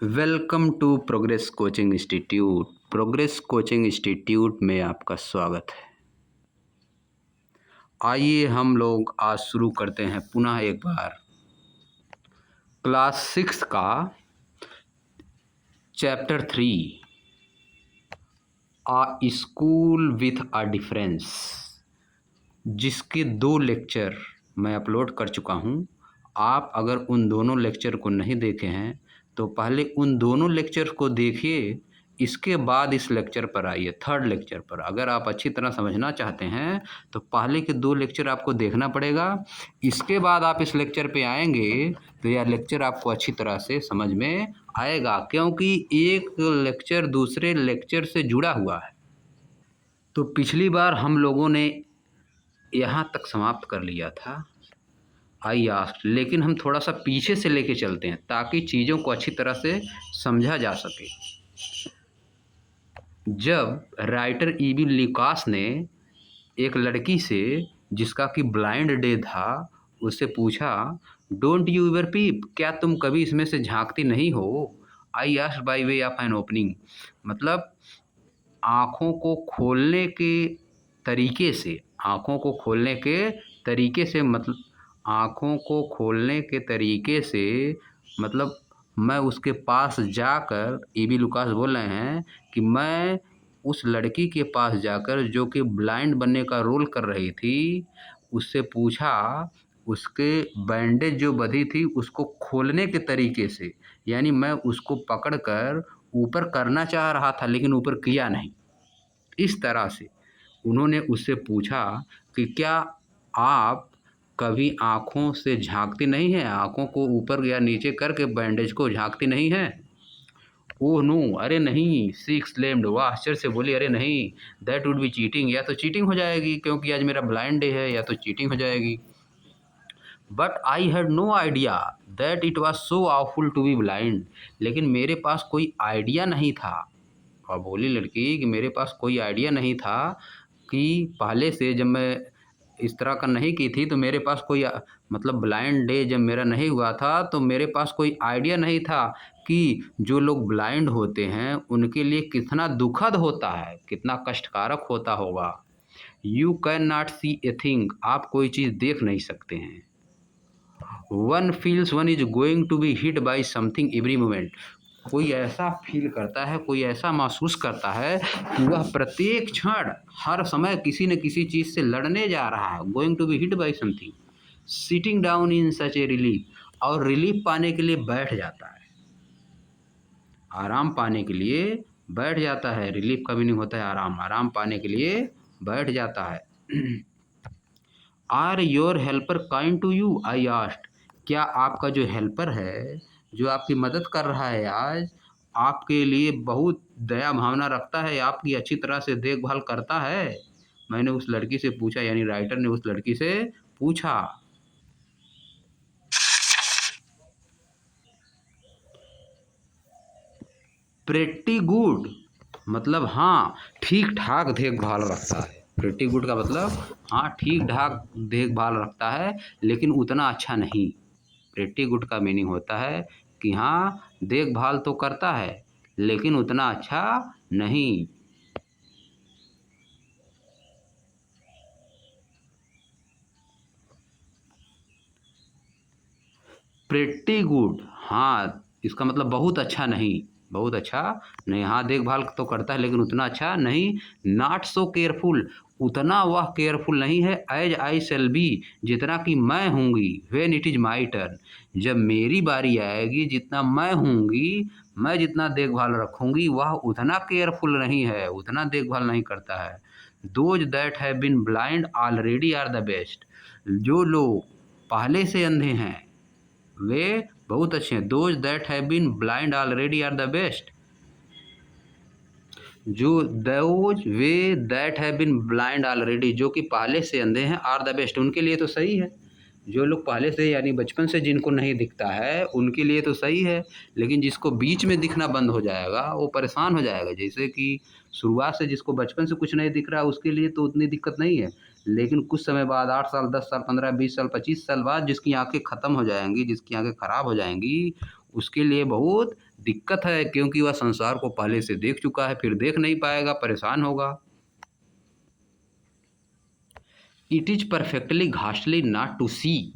Welcome to progress coaching institute. Progress coaching institute में आपका स्वागत है। आइए हम लोग आज शुरू करते हैं पुनः एक बार क्लास 6 का chapter 3 a school with a difference, जिसके 2 लेक्चर मैं अपलोड कर चुका हूँ। आप अगर उन दोनों लेक्चर को नहीं देखे हैं तो पहले उन दोनों लेक्चर को देखिए, इसके बाद इस लेक्चर पर आइए, 3rd लेक्चर पर। अगर आप अच्छी तरह समझना चाहते हैं तो पहले के 2 लेक्चर आपको देखना पड़ेगा, इसके बाद आप इस लेक्चर पे आएंगे तो यह लेक्चर आपको अच्छी तरह से समझ में आएगा, क्योंकि एक लेक्चर दूसरे लेक्चर से जुड़ा हुआ है। तो पिछली बार हम लोगों ने यहाँ तक समाप्त कर लिया था आई आस्क्ड, लेकिन हम थोड़ा सा पीछे से लेके चलते हैं ताकि चीज़ों को अच्छी तरह से समझा जा सके। जब राइटर ईबी लुकास ने एक लड़की से जिसका कि ब्लाइंड डे था उससे पूछा, डोंट यू एवर पीप, क्या तुम कभी इसमें से झांकती नहीं हो? I asked by way of an opening, मतलब आँखों को खोलने के तरीके से, आँखों को खोलने के तरीके से, मतलब आँखों को खोलने के तरीके से, मतलब मैं उसके पास जाकर, ईबी लुकास बोल रहे हैं कि मैं उस लड़की के पास जाकर जो कि ब्लाइंड बनने का रोल कर रही थी, उससे पूछा, उसके बैंडेज जो बंधी थी उसको खोलने के तरीके से, यानी मैं उसको पकड़कर ऊपर करना चाह रहा था लेकिन ऊपर किया नहीं। इस तरह से उन्होंने उससे पूछा कि क्या आप कभी आँखों से झांकती नहीं हैं, आँखों को ऊपर या नीचे करके बैंडेज को झांकती नहीं हैं? ओह नो, अरे नहीं, शी एक्सक्लेम्ड, वह आश्चर्य से बोली, अरे नहीं, दैट वुड बी चीटिंग, या तो चीटिंग हो जाएगी क्योंकि आज मेरा ब्लाइंड डे है, या तो चीटिंग हो जाएगी। But I had no idea that it was so awful to be blind, लेकिन मेरे पास कोई आइडिया नहीं था। और बोली लड़की कि मेरे पास कोई आइडिया नहीं था कि पहले से जब मैं इस तरह का नहीं की थी तो मेरे पास कोई मतलब ब्लाइंड डे जब मेरा नहीं हुआ था तो मेरे पास कोई आइडिया नहीं था कि जो लोग ब्लाइंड होते हैं उनके लिए कितना दुखद होता है, कितना कष्टकारक होता होगा। You can not see a thing, आप कोई चीज़ देख नहीं सकते हैं। One feels one is going to be hit by something every moment, कोई ऐसा फील करता है, कोई ऐसा महसूस करता है कि वह प्रत्येक क्षण हर समय किसी न किसी चीज़ से लड़ने जा रहा है। Going to be hit by something, sitting down in such a relief, और रिलीफ पाने के लिए बैठ जाता है, आराम पाने के लिए बैठ जाता है। रिलीफ का मीनिंग होता है आराम, आराम पाने के लिए बैठ जाता है। Are your helper kind to you, I asked, क्या आपका जो हेल्पर है, जो आपकी मदद कर रहा है आज, आपके लिए बहुत दया भावना रखता है, आपकी अच्छी तरह से देखभाल करता है? मैंने उस लड़की से पूछा, यानी राइटर ने उस लड़की से पूछा। प्रेटी गुड, मतलब हाँ, ठीक ठाक देखभाल रखता है। प्रेटी गुड का मतलब हाँ, ठीक ठाक देखभाल रखता है लेकिन उतना अच्छा नहीं। प्रेटी गुड का मीनिंग होता है कि हाँ, देखभाल तो करता है लेकिन उतना अच्छा नहीं। प्रेटी गुड, हाँ, इसका मतलब बहुत अच्छा नहीं, बहुत अच्छा नहीं। हाँ, देखभाल तो करता है लेकिन उतना अच्छा नहीं। नॉट सो केयरफुल, उतना वह केयरफुल नहीं है। एज आई शैल बी, जितना कि मैं हूँगी। When it is my turn, जब मेरी बारी आएगी, जितना मैं हूँगी, मैं जितना देखभाल रखूँगी, वह उतना केयरफुल नहीं है, उतना देखभाल नहीं करता है। Those that have been blind already are the best, जो लोग पहले से अंधे हैं वे बहुत अच्छे हैं। Those that have been blind already are the best, जो दोज वे that have been blind already, जो कि पहले से अंधे हैं, आर द बेस्ट, उनके लिए तो सही है। जो लोग पहले से यानी बचपन से जिनको नहीं दिखता है उनके लिए तो सही है, लेकिन जिसको बीच में दिखना बंद हो जाएगा वो परेशान हो जाएगा। जैसे कि शुरुआत से जिसको बचपन से कुछ नहीं दिख रहा है उसके लिए तो उतनी दिक्कत नहीं है, लेकिन कुछ समय बाद 8 साल, 10 साल, 15, 20 साल, 25 साल बाद जिसकी आंखें ख़त्म हो जाएंगी, जिसकी आंखें ख़राब हो जाएंगी, उसके लिए बहुत दिक्कत है, क्योंकि वह संसार को पहले से देख चुका है, फिर देख नहीं पाएगा, परेशान होगा। It is perfectly ghastly not to see.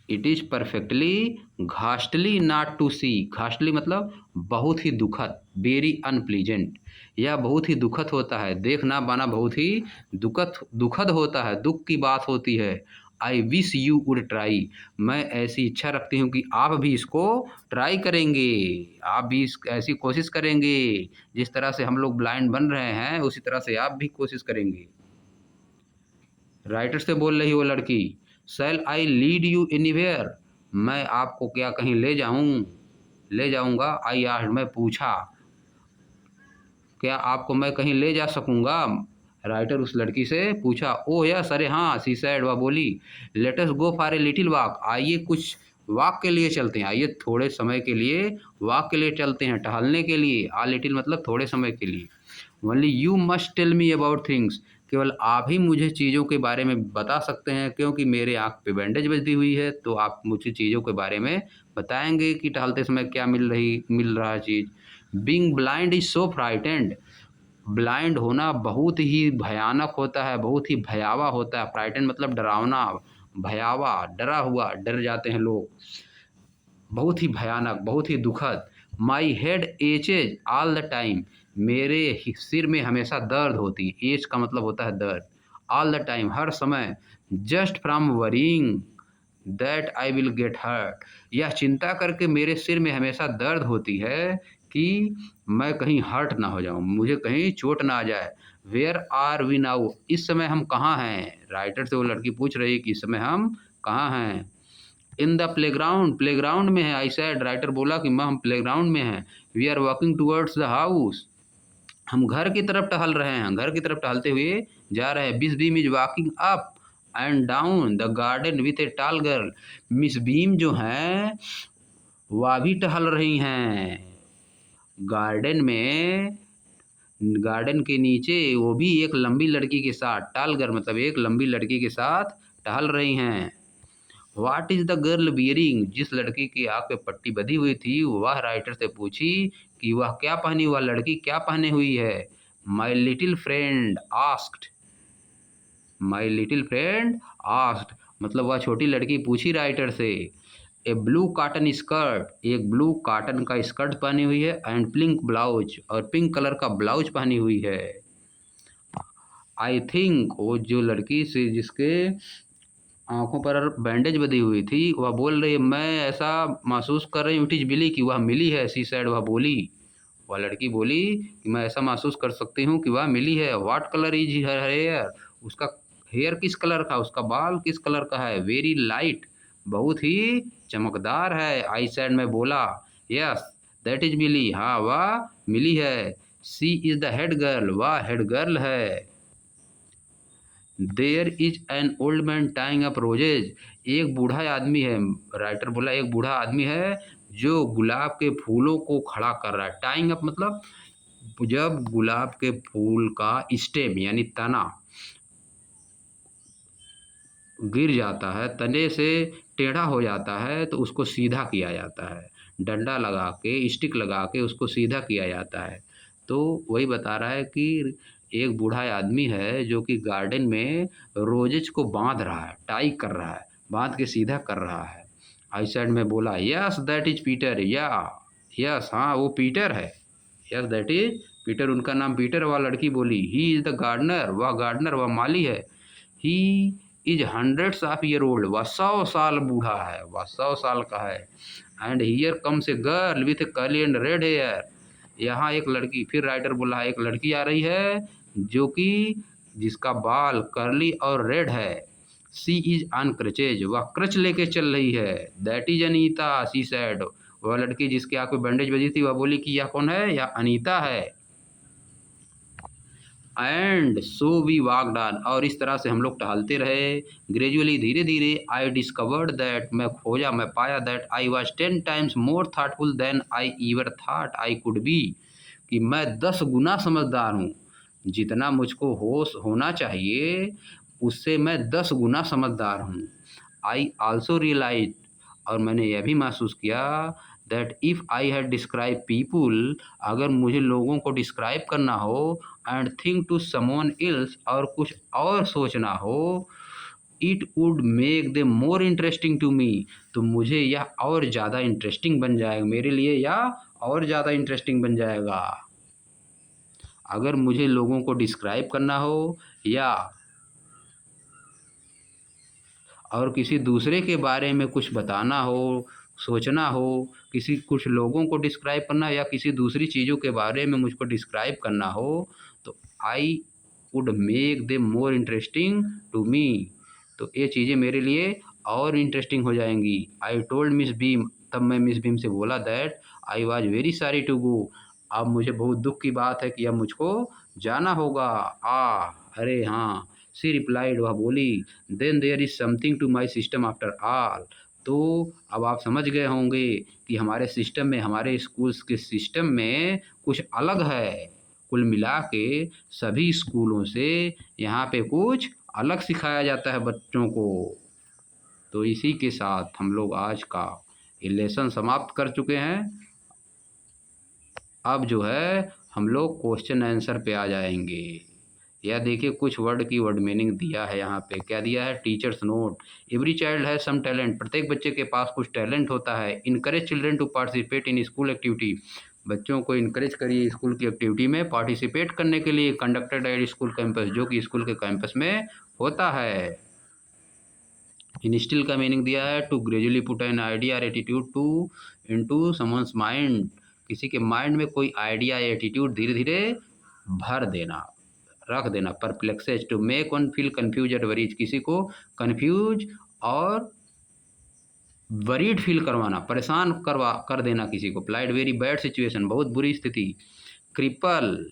It is perfectly ghastly not to see. Ghastly मतलब बहुत ही दुखद, वेरी अनप्लीजेंट। यह बहुत ही दुखद होता है, देख ना पाना बहुत ही दुखद होता है, दुख की बात होती है। I wish you would try. मैं ऐसी इच्छा रखती हूँ कि आप भी इसको ट्राई करेंगे, आप भी ऐसी कोशिश करेंगे। जिस तरह से हम लोग ब्लाइंड बन रहे हैं, उसी तरह से आप भी कोशिश करेंगे। राइटर से बोल रही वो लड़की, शैल आई लीड यू एनीवेयर। मैं आपको क्या कहीं ले जाऊंगा। आई आस्क्ड, मैं पूछा, क्या आपको मैं कहीं ले जा सकूंगा। राइटर उस लड़की से पूछा, ओह यस, अरे हाँ, शी सैड, वह बोली, let us go for a little walk. आइए कुछ वॉक के लिए चलते हैं, आइए थोड़े समय के लिए वॉक के लिए चलते हैं, टहलने के लिए। आ लिटिल मतलब थोड़े समय के लिए। Only you must tell me about things. केवल आप ही मुझे चीज़ों के बारे में बता सकते हैं, क्योंकि मेरे आँख पे बैंडेज बंधी हुई है, तो आप मुझे चीज़ों के बारे में बताएंगे कि टहलते समय क्या मिल रहा है चीज़। Being blind is so frightened. Blind होना बहुत ही भयानक होता है, बहुत ही भयावह होता है। फ्राइटेंड मतलब डरावना, भयावह, डरा हुआ, डर जाते हैं लोग। बहुत ही भयानक, बहुत ही दुखद। My head aches all the time. मेरे सिर में हमेशा दर्द होती है। एच का मतलब होता है दर्द। ऑल द टाइम, हर समय। Just from worrying that I will get hurt. यह चिंता करके मेरे सिर में हमेशा दर्द होती है कि मैं कहीं हर्ट ना हो जाऊं, मुझे कहीं चोट ना आ जाए। Where are we now. इस समय हम कहाँ हैं। राइटर से वो लड़की पूछ रही है कि इस समय हम कहाँ हैं। इन द प्लेग्राउंड, प्लेग्राउंड में है। आई सेड, राइटर बोला कि हम प्लेग्राउंड में हैं। We are walking towards the house. हम घर की तरफ टहल रहे हैं, घर की तरफ टहलते हुए जा रहे हैं। Miss beam is walking up and down the garden with a tall girl. Miss beam जो हैं वह भी टहल रही हैं गार्डन में, गार्डन के नीचे, वो भी एक लंबी लड़की के साथ। टॉल गर्ल मतलब एक लंबी लड़की के साथ टहल रही हैं। What is the girl bearing. जिस लड़की की आँख पे पट्टी बंधी हुई थी, वह राइटर से पूछी कि वह क्या पहनी, वह लड़की क्या पहने हुई है। My little friend asked. My little friend asked मतलब वह छोटी लड़की पूछी राइटर से। ए ब्लू कॉटन स्कर्ट, एक ब्लू कॉटन का स्कर्ट पहनी हुई है। एंड पिंक ब्लाउज, और पिंक कलर का ब्लाउज पहनी हुई है। आई थिंक, वो जो लड़की से जिसके आंखों पर बैंडेज बंधी हुई थी, वह बोल रही है, मैं ऐसा महसूस कर रही हूँ, इट इज बिली, कि वह मिली है। सी सैड, वह बोली, वह लड़की बोली कि मैं ऐसा महसूस कर सकती हूँ कि वह मिली है। What colour is her hair. उसका हेयर किस कलर का, उसका बाल किस कलर का है। वेरी लाइट, बहुत ही चमकदार है। आई सैड, मैं बोला, यस दैट इज मिली, हाँ वह मिली है। She is the head girl, वह हेड गर्ल है। There is an old man tying up roses. एक बूढ़ा आदमी है। राइटर बोला, एक बूढ़ा आदमी है जो गुलाब के फूलों को खड़ा कर रहा है। टाइंग अप मतलब जब गुलाब के फूल का स्टेम यानी तना गिर जाता है, तने से टेढ़ा हो जाता है, तो उसको सीधा किया जाता है। डंडा लगा के, स्टिक लगा के उसको सीधा किया जाता है। तो वही बता रहा है कि एक बूढ़ा आदमी है जो कि गार्डन में रोजेज को बांध रहा है, टाई कर रहा है, बांध के सीधा कर रहा है। आई साइड में बोला, यस दैट इज पीटर। या यस, हाँ वो पीटर है। यस दैट इज पीटर, उनका नाम पीटर। वह लड़की बोली, ही इज द गार्डनर, वह गार्डनर, वह माली है। He is hundreds of year old, वह 100 साल बूढ़ा है, वह 100 साल का है। And here comes a girl with a curly and red hair. यहाँ एक लड़की, फिर राइटर बोला, एक लड़की आ रही है जो कि जिसका बाल कर्ली और रेड है। सी इज ऑन क्रचेज, वह क्रच लेके चल रही है। That is Anita, she said. वह लड़की जिसके आँख पे बैंडेज बजी थी, वह बोली कि यह कौन है, यह अनीता है। And so we walked on, और इस तरह से हम लोग टहलते रहे। ग्रेजुअली, धीरे धीरे, आई डिस्कवर्ड दैट, मैं खोजा, मैं पाया, that I was 10 times more thoughtful than I ever thought I could be, कि मैं 10 गुना समझदार हूँ। जितना मुझको होश होना चाहिए उससे मैं 10 गुना समझदार हूँ। आई ऑल्सो रियलाइज, और मैंने यह भी महसूस किया that if I had describe people, अगर मुझे लोगों को डिस्क्राइब करना हो and think to someone else, और कुछ और सोचना हो, it would make them more interesting to me, तो मुझे यह और ज़्यादा इंटरेस्टिंग बन जाएगा मेरे लिए, या और ज़्यादा इंटरेस्टिंग बन जाएगा। अगर मुझे लोगों को डिस्क्राइब करना हो या और किसी दूसरे के बारे में कुछ बताना हो, सोचना हो, कुछ लोगों को डिस्क्राइब करना या किसी दूसरी चीज़ों के बारे में मुझको डिस्क्राइब करना हो, तो I would make them more interesting to me, तो ये चीज़ें मेरे लिए और इंटरेस्टिंग हो जाएंगी। आई टोल्ड मिस बीम, तब मैं मिस बीम से बोला that I was very sorry to go, अब मुझे बहुत दुख की बात है कि अब मुझको जाना होगा। अरे हाँ, सी रिप्लाइड, वह बोली, then there is something to my system after all, तो अब आप समझ गए होंगे कि हमारे सिस्टम में, हमारे स्कूल्स के सिस्टम में कुछ अलग है। कुल मिला के सभी स्कूलों से यहाँ पे कुछ अलग सिखाया जाता है बच्चों को। तो इसी के साथ हम लोग आज का ये लेसन समाप्त कर चुके हैं। अब जो है हम लोग क्वेश्चन आंसर पे आ जाएंगे। यह देखिए कुछ वर्ड की वर्ड मीनिंग दिया है यहाँ पे। क्या दिया है? Teachers note, every child has some talent, प्रत्येक बच्चे के पास कुछ टैलेंट होता है। Encourage children to participate in school activity, बच्चों को इनकरेज करिए स्कूल की एक्टिविटी में पार्टिसिपेट करने के लिए। कंडक्टेड एट स्कूल कैंपस, जो कि स्कूल के कैंपस में होता है। इंस्टिल का मीनिंग दिया है to gradually put an idea और attitude to into someone's mind, किसी के माइंड में कोई आइडिया या एटीट्यूड धीरे धीरे भर देना, रख देना। Perplexes, to make one feel confuse at worries, किसी को कंफ्यूज और वरीड फील करवाना, परेशान कर देना किसी को। प्लाइड, वेरी बैड सिचुएशन, बहुत बुरी स्थिति। Cripple,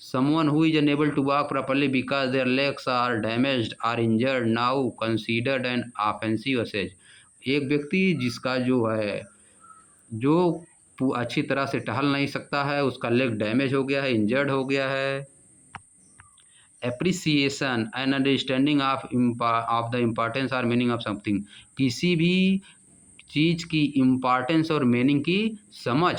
someone who is unable to walk properly because their legs are damaged or injured, now considered an offensive usage, एक व्यक्ति जिसका जो है, जो अच्छी तरह से टहल नहीं सकता है, उसका लेग डैमेज हो गया है, इंजर्ड हो गया है। Appreciation and understanding of the importance और मीनिंग ऑफ समथिंग, किसी भी चीज़ की इम्पॉर्टेंस और मीनिंग की समझ।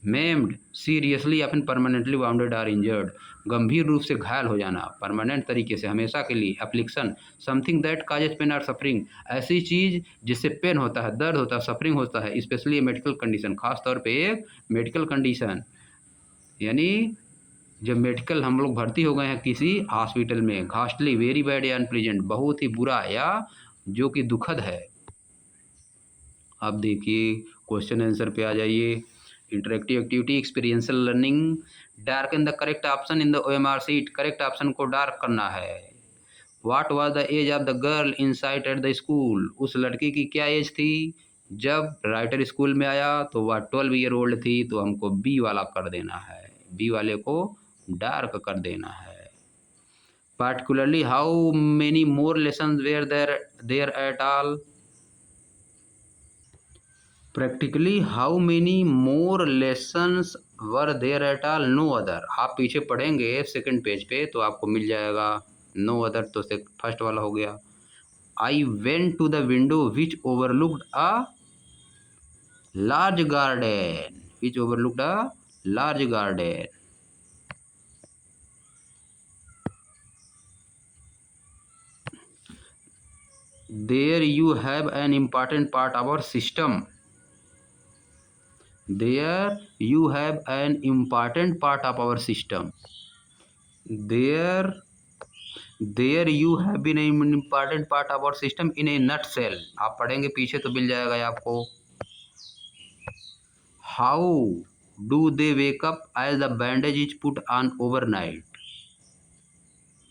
Maimed, seriously upon permanently wounded or injured, गंभीर रूप से घायल हो जाना, परमानेंट तरीके से, हमेशा के लिए। Application, something that causes pain are suffering, ऐसी चीज़ जिससे पेन होता है, दर्द होता है, सफरिंग होता है, स्पेशली मेडिकल कंडीशन, खास तौर पे एक मेडिकल कंडीशन। यानी जब मेडिकल हम लोग भर्ती हो गए हैं किसी हॉस्पिटल में। घास्टली, वेरी बैड या अनप्लीजेंट, बहुत ही बुरा या जो कि दुखद है। अब देखिए क्वेश्चन आंसर पे आ जाइए। Interactive activity, experiential learning, dark in the correct option in the OMR sheet, correct option को डार्क करना है। What was the age of the girl in sight at the school, उस लड़की की क्या एज थी जब राइटर स्कूल में आया, तो वह 12 ईयर ओल्ड थी, तो हमको बी वाला कर देना है, बी वाले को डार्क कर देना है। Particularly how many more lesson were there at all, practically how many more lessons were there at all, no other. आप पीछे पढ़ेंगे सेकंड पेज पे तो आपको मिल जाएगा नो अदर, तो फर्स्ट वाला हो गया। I went to the window which overlooked a large garden, which overlooked a large garden. There you have an important part of our system, there you have an important part of our system, there you have been an important part of our system in a nutshell। आप पढ़ेंगे पीछे तो मिल जाएगा आपको। how do they wake up as the bandage is put on overnight,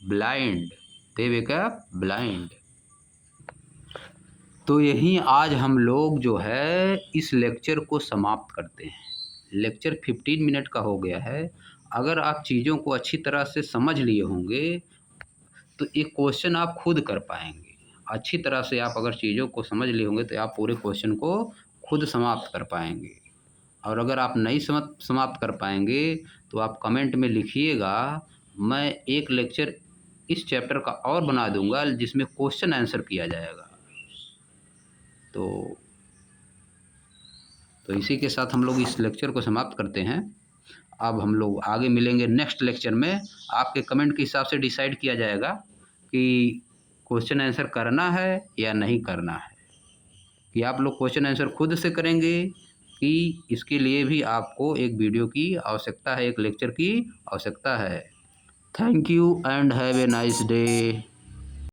blind, they wake up blind। तो यही आज हम लोग जो है इस लेक्चर को समाप्त करते हैं। लेक्चर 15 मिनट का हो गया है। अगर आप चीज़ों को अच्छी तरह से समझ लिए होंगे तो एक क्वेश्चन आप खुद कर पाएंगे। अच्छी तरह से आप अगर चीज़ों को समझ लिए होंगे तो आप पूरे क्वेश्चन को खुद समाप्त कर पाएंगे। और अगर आप नहीं समाप्त कर पाएंगे तो आप कमेंट में लिखिएगा, मैं एक लेक्चर इस चैप्टर का और बना दूंगा जिसमें क्वेश्चन आंसर किया जाएगा। तो इसी के साथ हम लोग इस लेक्चर को समाप्त करते हैं। अब हम लोग आगे मिलेंगे नेक्स्ट लेक्चर में। आपके कमेंट के हिसाब से डिसाइड किया जाएगा कि क्वेश्चन आंसर करना है या नहीं करना है, कि आप लोग क्वेश्चन आंसर खुद से करेंगे कि इसके लिए भी आपको एक वीडियो की आवश्यकता है, एक लेक्चर की आवश्यकता है। Thank you and have a nice day.